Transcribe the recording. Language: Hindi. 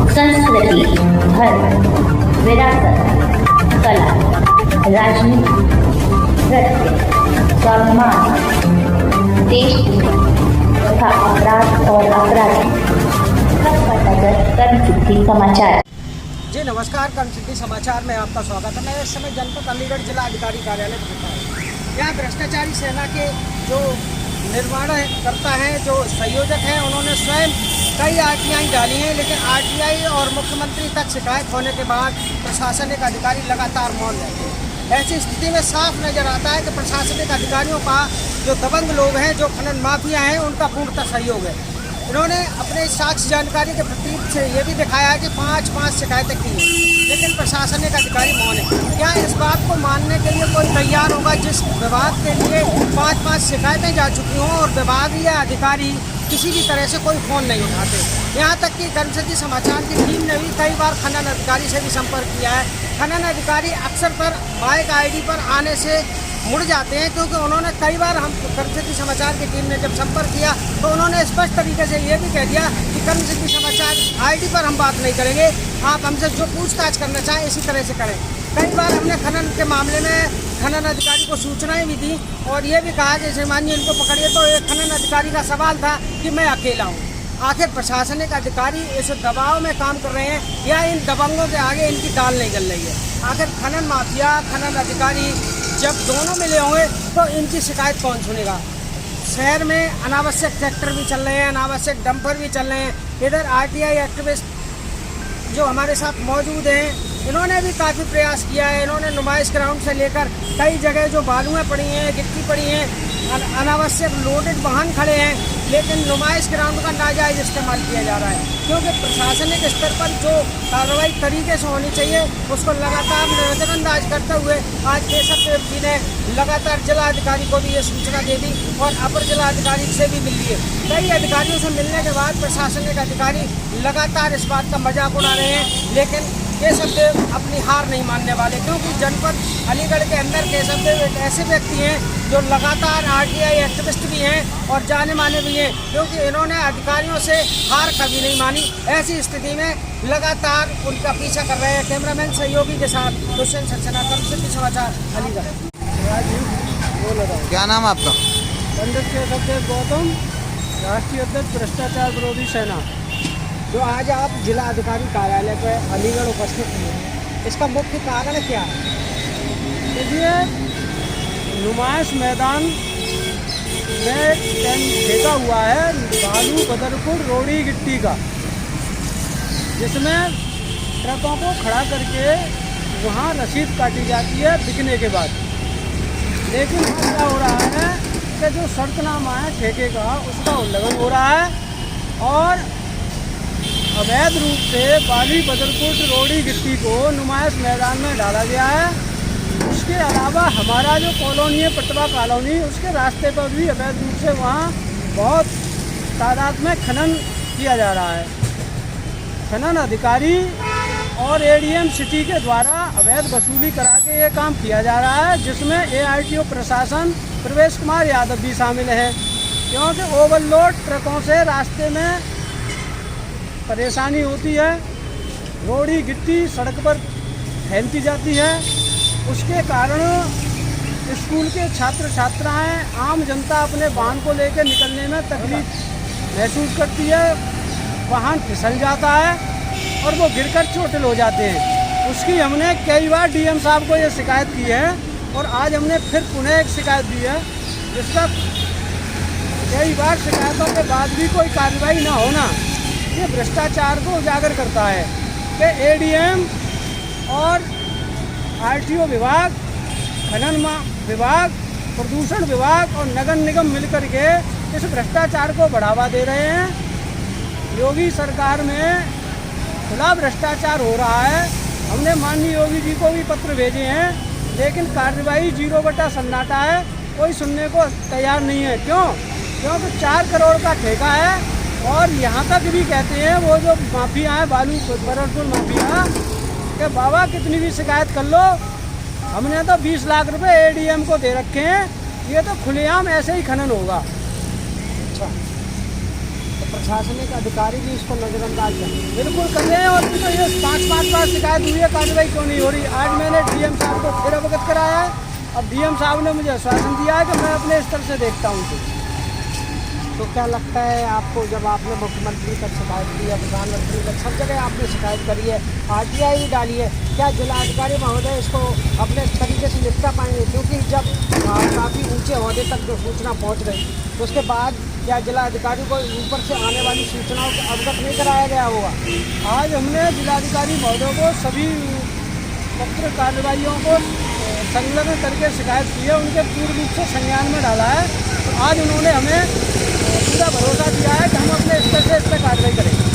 संस्कृति, धर्म, विरासत, कला, राजनीति, नृत्य, स्वाभिमान, देश तथा अपराध और अपराधी सबका नजर कर्मसिद्धि समाचार। जी नमस्कार, कर्मसिद्धि समाचार में आपका स्वागत है। मैं इस समय जनपद अलीगढ़ जिला अधिकारी कार्यालय पहुंचा हूँ। यहाँ भ्रष्टाचारी सेना के जो निर्माण करता है, जो संयोजक हैं, उन्होंने स्वयं कई आरटीआई डाली हैं, लेकिन आरटीआई और मुख्यमंत्री तक शिकायत होने के बाद प्रशासनिक अधिकारी लगातार मौन रहते हैं। ऐसी स्थिति में साफ नजर आता है कि प्रशासनिक अधिकारियों का जो दबंग लोग हैं, जो खनन माफिया हैं, उनका पूर्णतः सहयोग है। इन्होंने अपने साक्ष्य जानकारी के प्रतीक से ये भी दिखाया है कि पाँच शिकायतें की हैं, लेकिन प्रशासनिक अधिकारी मौन है। क्या इस बात को मानने के लिए कोई तैयार होगा जिस विभाग के लिए पाँच शिकायतें जा चुकी हों और विभागीय अधिकारी किसी भी तरह से कोई फ़ोन नहीं उठाते? यहाँ तक कि कर्मसिद्धि समाचार की टीम ने भी कई बार खनन अधिकारी से भी संपर्क किया है। खनन अधिकारी अक्सर पर बाइक आईडी पर आने से मुड़ जाते हैं, क्योंकि उन्होंने कई बार हम कर्मसिद्धि समाचार की टीम ने जब संपर्क किया तो उन्होंने स्पष्ट तरीके से ये भी कह दिया कि कर्मसिद्धि समाचार आईडी पर हम बात नहीं करेंगे, आप हमसे जो पूछताछ करना चाहें इसी तरह से करें। कई बार हमने खनन के मामले में खनन अधिकारी को सूचनाएं भी दी और ये भी कहा कि श्रीमान जी इनको पकड़िए, तो एक खनन अधिकारी का सवाल था कि मैं अकेला हूँ। आखिर प्रशासनिक अधिकारी इस दबाव में काम कर रहे हैं या इन दबंगों के आगे इनकी दाल नहीं गल रही है? आखिर खनन माफिया, खनन अधिकारी जब दोनों मिले होंगे तो इनकी शिकायत कौन सुनेगा? शहर में अनावश्यक ट्रैक्टर भी चल रहे हैं, अनावश्यक डंपर भी चल रहे हैं। इधर आरटीआई एक्टिविस्ट जो हमारे साथ मौजूद हैं, इन्होंने भी काफ़ी प्रयास किया है। इन्होंने नुमाइश ग्राउंड से लेकर कई जगह जो बालुएँ पड़ी हैं, गिट्टी पड़ी हैं, अनावश्यक लोडेड वाहन खड़े हैं, लेकिन नुमाइश ग्राउंड का नाजायज इस्तेमाल किया जा रहा है। क्योंकि प्रशासनिक स्तर पर जो कार्रवाई तरीके से होनी चाहिए उसको लगातार नजरअंदाज करते हुए आज केशव देव जी ने लगातार जिला अधिकारी को भी ये सूचना दे दी और अपर जिला अधिकारी से भी मिल लिए। कई अधिकारियों से मिलने के बाद प्रशासनिक अधिकारी लगातार इस बात का मजाक उड़ा रहे हैं, लेकिन केशव देव अपनी हार नहीं मानने वाले, क्योंकि जनपद अलीगढ़ के अंदर केशव देव एक ऐसे व्यक्ति हैं जो लगातार आरटीआई एक्टिविस्ट भी हैं और जाने माने भी हैं, क्योंकि इन्होंने अधिकारियों से हार कभी नहीं मानी। ऐसी स्थिति में लगातार उनका पीछा कर रहे हैं। कैमरामैन सहयोगी के साथ दुष्यंत सक्सेना, कर्मसिद्धि समाचार, अलीगढ़। क्या नाम आपका? पंडित केशव देव गौतम, राष्ट्रीय अध्यक्ष भ्रष्टाचार विरोधी सेना। जो आज आप जिला अधिकारी कार्यालय पर अलीगढ़ उपस्थित हुए हैं, इसका मुख्य कारण क्या है? देखिए, नुमाइश मैदान में फेंका हुआ है बालू बदरपुर रोड़ी गिट्टी का, जिसमें ट्रकों को खड़ा करके वहाँ रसीद काटी जाती है बिकने के बाद। लेकिन क्या हो रहा है कि जो शर्तनामा है ठेके का, उसका उल्लंघन हो रहा है और अवैध रूप से बाली बदरपुर रोड़ी गिट्टी को नुमाइश मैदान में डाला गया है। उसके अलावा हमारा जो कॉलोनी है पटवा कॉलोनी, उसके रास्ते पर भी अवैध रूप से वहाँ बहुत तादाद में खनन किया जा रहा है। खनन अधिकारी और एडीएम सिटी के द्वारा अवैध वसूली करा के ये काम किया जा रहा है, जिसमें एआरटीओ प्रशासन प्रवेश कुमार यादव भी शामिल है। क्योंकि ओवरलोड ट्रकों से रास्ते में परेशानी होती है, रोड़ी गिट्टी सड़क पर फैलती जाती है। उसके कारण स्कूल के छात्र छात्राएं, आम जनता अपने वाहन को लेकर निकलने में तकलीफ महसूस करती है। वाहन फिसल जाता है और वो गिरकर चोटिल हो जाते हैं। उसकी हमने कई बार डीएम साहब को ये शिकायत की है और आज हमने फिर पुनः एक शिकायत दी है, जिसका कई बार शिकायतों के बाद भी कोई कार्रवाई न होना ये भ्रष्टाचार को उजागर करता है कि एडीएम और आरटीओ विभाग, खनन विभाग, प्रदूषण विभाग और नगर निगम मिलकर के इस भ्रष्टाचार को बढ़ावा दे रहे हैं। योगी सरकार में खुला भ्रष्टाचार हो रहा है। हमने माननीय योगी जी को भी पत्र भेजे हैं, लेकिन कार्रवाई 0 सन्नाटा है, कोई सुनने को तैयार नहीं है। क्यों? क्योंकि 4 करोड़ का ठेका है और यहाँ तक भी कहते हैं वो जो माफिया है, बालू बदरपुर माफिया, कि बाबा कितनी भी शिकायत कर लो, हमने तो 20 लाख रुपए एडीएम को दे रखे हैं, ये तो खुलेआम ऐसे ही खनन होगा। अच्छा, तो प्रशासनिक अधिकारी भी इसको नज़रअंदाज करें। बिल्कुल कर रहे हैं। और भी तो ये 5-5 बार शिकायत हुई है, कार्रवाई क्यों नहीं हो रही। आज मैंने डीएम साहब को फिर अवगत कराया है और डीएम साहब ने मुझे आश्वासन दिया है कि मैं अपने स्तर से देखता हूँ। तो क्या लगता है आपको, जब आपने मुख्यमंत्री तक शिकायत की है, प्रधानमंत्री तक, सब जगह आपने शिकायत करी है, RTI भी डाली है, क्या जिलाधिकारी महोदय इसको अपने तरीके से निपटा पाएंगे? क्योंकि जब काफ़ी ऊंचे ओहदे तक जो सूचना पहुंच गई तो उसके बाद क्या जिलाधिकारी को ऊपर से आने वाली सूचनाओं को अवगत नहीं कराया गया होगा? आज हमने जिलाधिकारी महोदय को सभी पत्र कार्रवाइयों को संलग्न करके शिकायत की है, उनके पूर्ण रूप से संज्ञान में डाला है। तो आज उन्होंने हमें पूरा भरोसा दिया है कि हम अपने स्तर से इस पर कार्रवाई करेंगे।